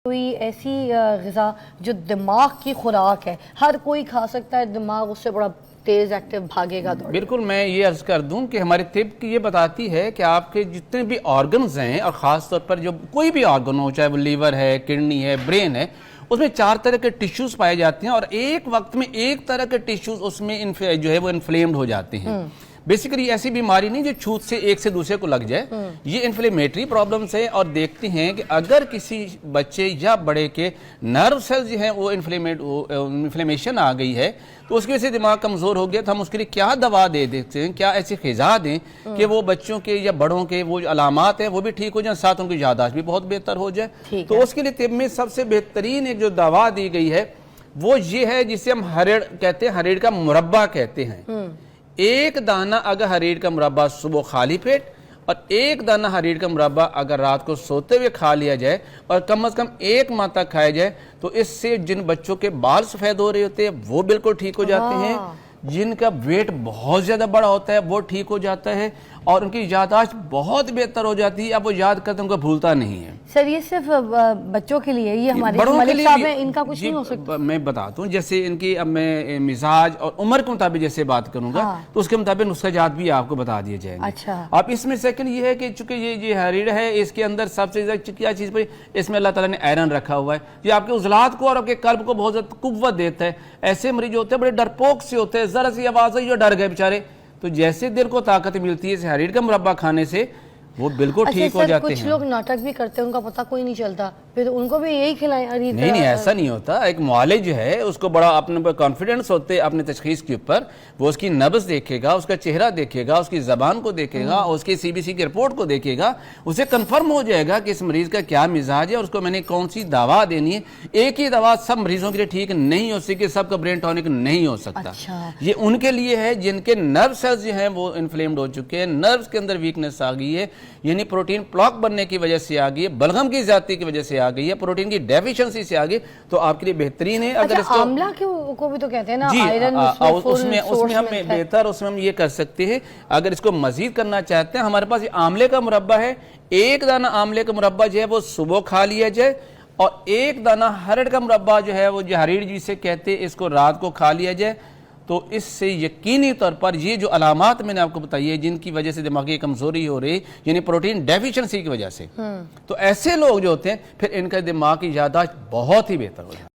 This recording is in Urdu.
کوئی ایسی غذا جو دماغ کی خوراک ہے، ہر کوئی کھا سکتا ہے، دماغ اس سے بڑا تیز ایکٹیو بھاگے گا دوڑے گا؟ بالکل، میں یہ عرض کر دوں کہ ہماری طب کی یہ بتاتی ہے کہ آپ کے جتنے بھی آرگنز ہیں، اور خاص طور پر جو کوئی بھی آرگن ہو، چاہے وہ لیور ہے، کڈنی ہے، برین ہے، اس میں 4 طرح کے ٹیشوز پائے جاتے ہیں، اور ایک وقت میں ایک طرح کے ٹیشوز اس میں جو ہے وہ انفلیمڈ ہو جاتے ہیں۔ بیسیکلی ایسی بیماری نہیں جو چھوت سے ایک سے دوسرے کو لگ جائے، یہ انفلیمیٹری پرابلمز ہیں، اور دیکھتے ہیں کہ اگر کسی بچے یا بڑے کے نرو سیلز جو ہیں وہ انفلیمیشن آ گئی ہے تو اس کی وجہ سے دماغ کمزور ہو گیا، تو ہم اس کے لیے کیا دوا دے دیتے ہیں، کیا ایسی غذا دیں کہ وہ بچوں کے یا بڑوں کے وہ جو علامات ہیں وہ بھی ٹھیک ہو جائیں، ساتھ ان کی یادداشت بھی بہت بہتر ہو جائے۔ تو اس کے لیے طب میں سب سے بہترین ایک جو دوا دی گئی ہے وہ یہ ہے، جسے ہم ہریڑ کہتے ہیں، ہریڑ کا مربع کہتے ہیں۔ ایک دانہ اگر ہریڑ کا مربع صبح خالی پیٹ اور ایک دانہ ہریڑ کا مربع اگر رات کو سوتے ہوئے کھا لیا جائے اور کم از کم 1 ماہ تک کھایا جائے تو اس سے جن بچوں کے بال سفید ہو رہے ہوتے ہیں وہ بالکل ٹھیک ہو جاتے ہیں، جن کا ویٹ بہت زیادہ بڑا ہوتا ہے وہ ٹھیک ہو جاتا ہے، اور ان کی یادداشت بہت بہتر ہو جاتی ہے، اب وہ یاد کرتے ہیں، ان کو بھولتا نہیں ہے۔ سر یہ صرف بچوں کے لیے، یہ ہمارے ملک صاحب ہیں، ان کا کچھ نہیں ہو سکتا؟ میں بتاتا ہوں، جیسے ان کی اب میں مزاج اور عمر کے مطابق جیسے بات کروں گا تو اس کے مطابق نسخہ جات بھی آپ کو بتا دیے جائیں گے۔ اچھا، اب اس میں سیکنڈ یہ ہے کہ چونکہ یہ ہریڑ ہے، اس کے اندر سب سے زیادہ کیا چیز پہ اس میں اللہ تعالیٰ نے آئرن رکھا ہوا ہے، یہ آپ کے عضلات کو اور آپ کے قلب کو بہت زیادہ قوت دیتا ہے۔ ایسے مریض ہوتے ہیں بڑے ڈرپوک سے ہوتے ہیں، ذرا سی آواز آئی جو ڈر گئے بیچارے، تو جیسے دل کو طاقت ملتی ہے اس ہریڑ کا مربع کھانے سے وہ بالکل ٹھیک ہو جاتے ہیں۔ کچھ لوگ ناٹک بھی کرتے ہیں، ان کا پتہ کوئی نہیں چلتا، پھر ان کو بھی یہی کھلائیں؟ نہیں، ایسا نہیں ہوتا۔ ایک معالج جو ہے اس کو بڑا اپنے پر کانفیڈنس ہوتے اپنے تشخیص کے اوپر، وہ اس کی نبض دیکھے گا، اس کا چہرہ دیکھے گا، اس کی زبان کو دیکھے گا، اس کی CBC کی رپورٹ کو دیکھے گا، اسے کنفرم ہو جائے گا کہ اس مریض کا کیا مزاج ہے اور اس کو میں نے کون سی دوا دینی ہے۔ ایک ہی دوا سب مریضوں کے لیے ٹھیک نہیں ہو سکتی، سب کا برین ٹونک نہیں ہو سکتا۔ یہ ان کے لیے ہے جن کے نرو سیلز جو ہیں وہ انفلیمڈ ہو چکے ہیں، نروز کے اندر ویکنس آ گئی ہے، یعنی پروٹین پلاک بننے کی وجہ سے آ گئی ہے، بلغم کی زیادتی کی وجہ سے آ گئی ہے، پروٹین کی ڈیفیشنسی سے آگے، تو آپ کے لیے بہترین ہے۔ اگر اس کو آملہ کو بھی تو کہتے ہیں نا، آئرن اس میں ہم بہتر، اس میں ہم یہ کر سکتے ہیں، اگر اس کو مزید کرنا چاہتے ہیں، ہمارے پاس یہ آملے کا مربع ہے، 1 دانہ آملے کا مربع جو ہے وہ صبح کھا لیا جائے، اور 1 دانہ ہریڑ کا مربع جو ہے وہ جو ہریڑ جسے کہتے ہیں، اس کو رات کو کھا لیا جائے، تو اس سے یقینی طور پر یہ جو علامات میں نے آپ کو بتائی ہے جن کی وجہ سے دماغی کمزوری ہو رہی، یعنی پروٹین ڈیفیشنسی کی وجہ سے، تو ایسے لوگ جو ہوتے ہیں پھر ان کا دماغ کی یادداشت بہت ہی بہتر ہو جاتی ہے۔